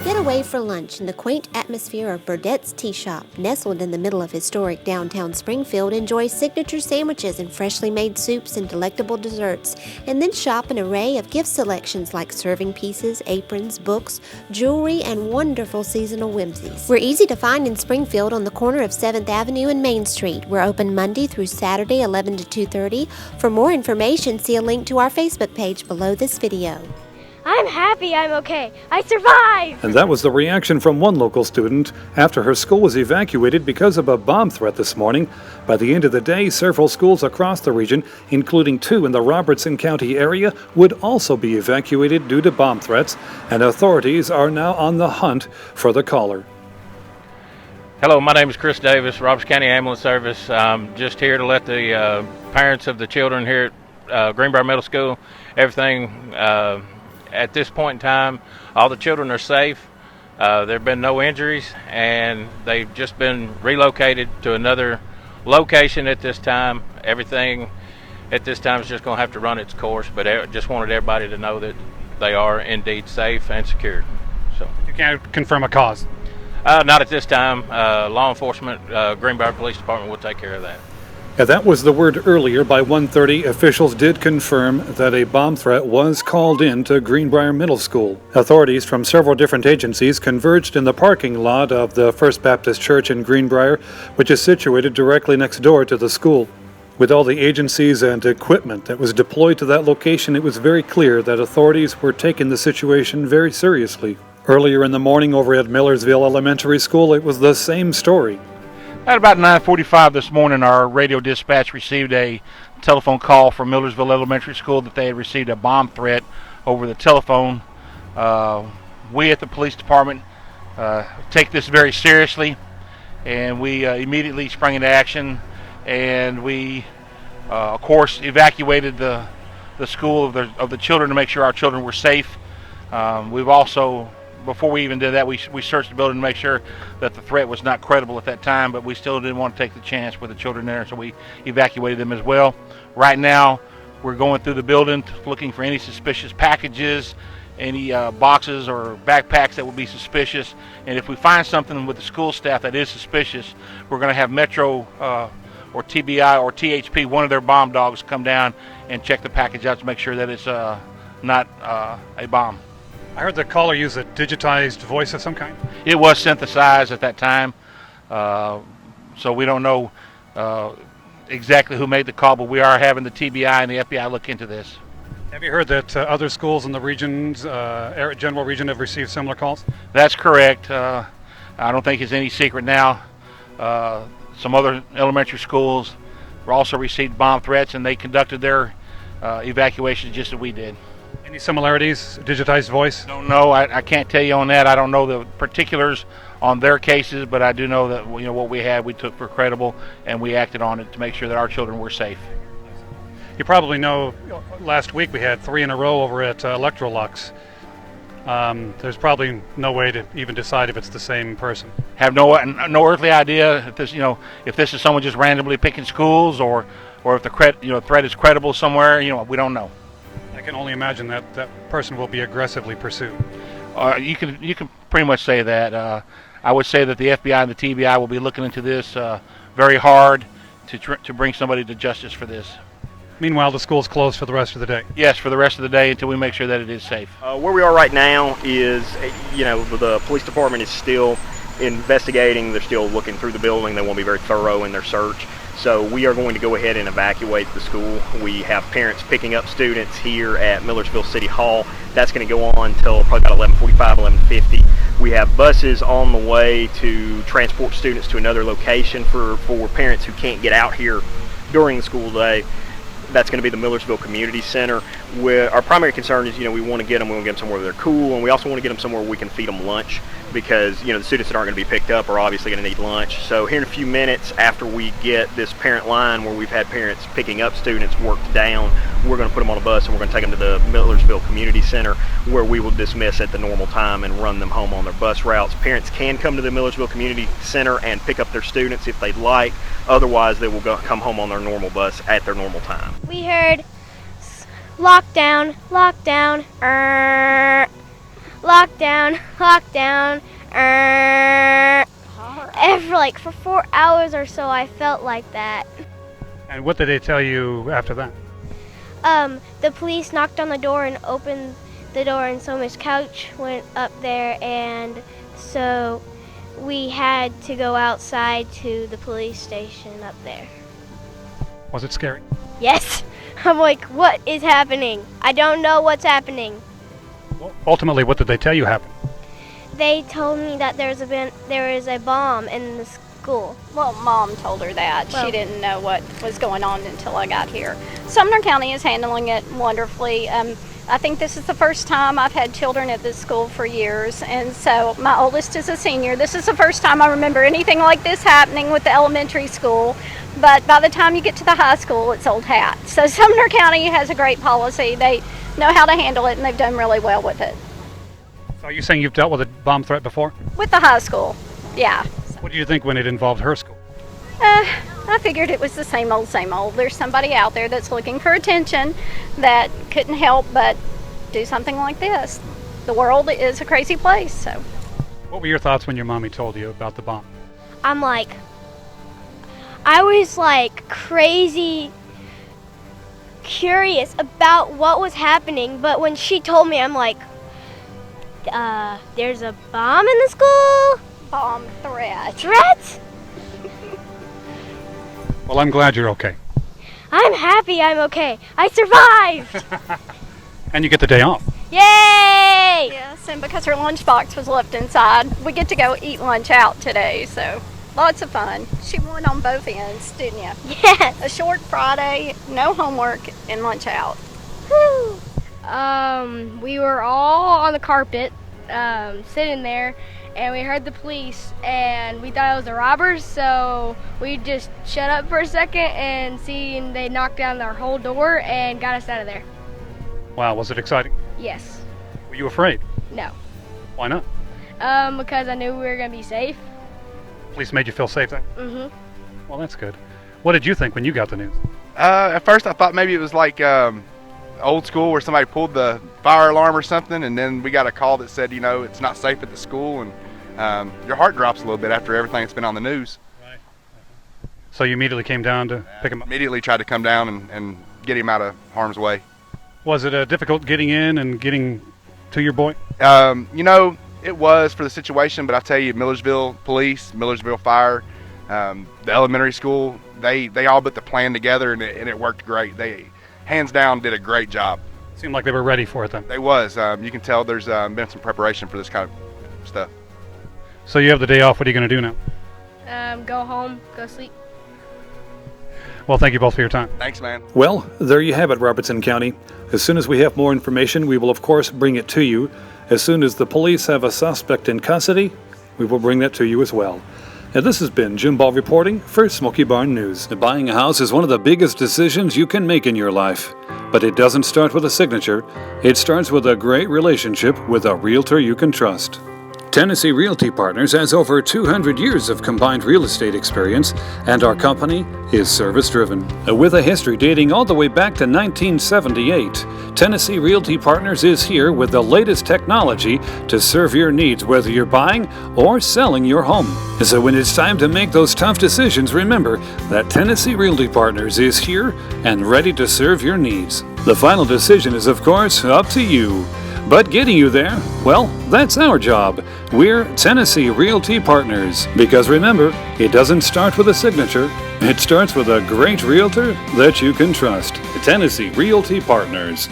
Get away for lunch in the quaint atmosphere of Berdett's Tea Shop. Nestled in the middle of historic downtown Springfield, enjoy signature sandwiches and freshly made soups and delectable desserts. And then shop an array of gift selections like serving pieces, aprons, books, jewelry, and wonderful seasonal whimsies. We're easy to find in Springfield on the corner of 7th Avenue and Main Street. We're open Monday through Saturday, 11 to 2:30. For more information, see a link to our Facebook page below this video. I'm happy I'm okay. I survived! And that was the reaction from one local student after her school was evacuated because of a bomb threat this morning. By the end of the day, several schools across the region, including 2 in the Robertson County area, would also be evacuated due to bomb threats, and authorities are now on the hunt for the caller. Hello, my name is Chris Davis, Robertson County Ambulance Service. I'm just here to let the parents of the children here at Greenbrier Middle School, everything at this point in time, all the children are safe. There have been no injuries, and they've just been relocated to another location at this time. Everything at this time is just going to have to run its course, but I just wanted everybody to know that they are indeed safe and secured. So You can't confirm a cause. not at this time. Law enforcement, Greenbrier Police Department will take care of that. Yeah, that was the word earlier. By 1:30, officials did confirm that a bomb threat was called in to Greenbrier Middle School. Authorities from several different agencies converged in the parking lot of the First Baptist Church in Greenbrier, which is situated directly next door to the school. With all the agencies and equipment that was deployed to that location, it was very clear that authorities were taking the situation very seriously. Earlier in the morning over at Millersville Elementary School, it was the same story. At about 9:45 this morning, our radio dispatch received a telephone call from Millersville Elementary School that they had received a bomb threat over the telephone. We at the police department take this very seriously, and we immediately sprang into action, and we, of course, evacuated the school of the children to make sure our children were safe. We've also, before we even did that, we searched the building to make sure that the threat was not credible at that time, but we still didn't want to take the chance with the children there, so we evacuated them as well. Right now, we're going through the building looking for any suspicious packages, any boxes or backpacks that would be suspicious, and if we find something with the school staff that is suspicious, we're going to have Metro or TBI or THP, one of their bomb dogs, come down and check the package out to make sure that it's not a bomb. I heard the caller use a digitized voice of some kind. It was synthesized at that time, so we don't know exactly who made the call, but we are having the TBI and the FBI look into this. Have you heard that other schools in the regions, general region, have received similar calls? That's correct. I don't think it's any secret now. Some other elementary schools also received bomb threats, and they conducted their evacuations just as we did. Any similarities, digitized voice? Don't know. I can't tell you on that. I don't know the particulars on their cases, but I do know that what we had, we took for credible, and we acted on it to make sure that our children were safe. You probably know last week we had 3 in a row over at Electrolux. There's probably no way to even decide if it's the same person. Have no earthly idea if this is someone just randomly picking schools, or if the threat is credible somewhere. We don't know. I can only imagine that person will be aggressively pursued. You can pretty much say that. I would say that the FBI and the TBI will be looking into this very hard to bring somebody to justice for this. Meanwhile, the school's closed for the rest of the day. Yes, for the rest of the day until we make sure that it is safe. Where we are right now is, the police department is still investigating. They're still looking through the building. They want to be very thorough in their search. So we are going to go ahead and evacuate the school. We have parents picking up students here at Millersville City Hall. That's going to go on until probably about 11:45, 11:50. We have buses on the way to transport students to another location for parents who can't get out here during the school day. That's going to be the Millersville Community Center. Our primary concern is, we want to get them somewhere where they're cool, and we also want to get them somewhere where we can feed them lunch, because, the students that aren't going to be picked up are obviously going to need lunch. So here in a few minutes, after we get this parent line where we've had parents picking up students worked down, we're going to put them on a bus and we're going to take them to the Millersville Community Center, where we will dismiss at the normal time and run them home on their bus routes. Parents can come to the Millersville Community Center and pick up their students if they'd like. Otherwise, they will come home on their normal bus at their normal time. We heard lockdown, lockdown, lockdown. lockdown, lockdown. And for 4 hours or so, I felt like that. And what did they tell you after that? The police knocked on the door and opened the door, and so Miss Couch went up there, and so we had to go outside to the police station up there. Was it scary? Yes. I'm like, what is happening? I don't know what's happening. Well, ultimately, what did they tell you happened? They told me that there is a bomb in the school. Well, Mom told her that. Well- She didn't know what was going on until I got here. Sumner County is handling it wonderfully. I think this is the first time I've had children at this school for years, and so my oldest is a senior. This is the first time I remember anything like this happening with the elementary school, but by the time you get to the high school, it's old hat. So Sumner County has a great policy. They know how to handle it, and they've done really well with it. So are you saying you've dealt with a bomb threat before? With the high school, yeah. What do you think when it involved her school? I figured it was the same old, same old. There's somebody out there that's looking for attention that couldn't help but do something like this. The world is a crazy place, so. What were your thoughts when your mommy told you about the bomb? I was crazy curious about what was happening, but when she told me, I'm like, there's a bomb in the school? Bomb threat. Threat? Well, I'm glad you're okay. I'm happy I'm okay. I survived! And you get the day off. Yay! Yes, and because her lunchbox was left inside, we get to go eat lunch out today, so lots of fun. She won on both ends, didn't you? Yes! A short Friday, no homework, and lunch out. Woo! We were all on the carpet, sitting there, and we heard the police, and we thought it was the robbers, so we just shut up for a second and they knocked down our whole door and got us out of there. Wow, was it exciting? Yes. Were you afraid? No. Why not? Because I knew we were gonna be safe. Police made you feel safe then? Mm-hmm. Well, that's good. What did you think when you got the news? At first I thought maybe it was like old school where somebody pulled the fire alarm or something, and then we got a call that said, it's not safe at the school, and your heart drops a little bit after everything that's been on the news. Right. So you immediately came down to pick him up? Immediately tried to come down and get him out of harm's way. Was it difficult getting in and getting to your boy? It was for the situation, but I tell you, Millersville Police, Millersville Fire, the elementary school, they all put the plan together, and it worked great. They hands down did a great job. Seemed like they were ready for it then. They was. You can tell there's been some preparation for this kind of stuff. So you have the day off. What are you going to do now? Go home, go sleep. Well, thank you both for your time. Thanks, man. Well, there you have it, Robertson County. As soon as we have more information, we will of course bring it to you. As soon as the police have a suspect in custody, we will bring that to you as well. And this has been Jim Ball reporting for Smoky Barn News. Buying a house is one of the biggest decisions you can make in your life. But it doesn't start with a signature. It starts with a great relationship with a realtor you can trust. Tennessee Realty Partners has over 200 years of combined real estate experience, and our company is service-driven. With a history dating all the way back to 1978, Tennessee Realty Partners is here with the latest technology to serve your needs, whether you're buying or selling your home. So when it's time to make those tough decisions, remember that Tennessee Realty Partners is here and ready to serve your needs. The final decision is, of course, up to you. But getting you there, well, that's our job. We're Tennessee Realty Partners. Because remember, it doesn't start with a signature. It starts with a great realtor that you can trust. Tennessee Realty Partners.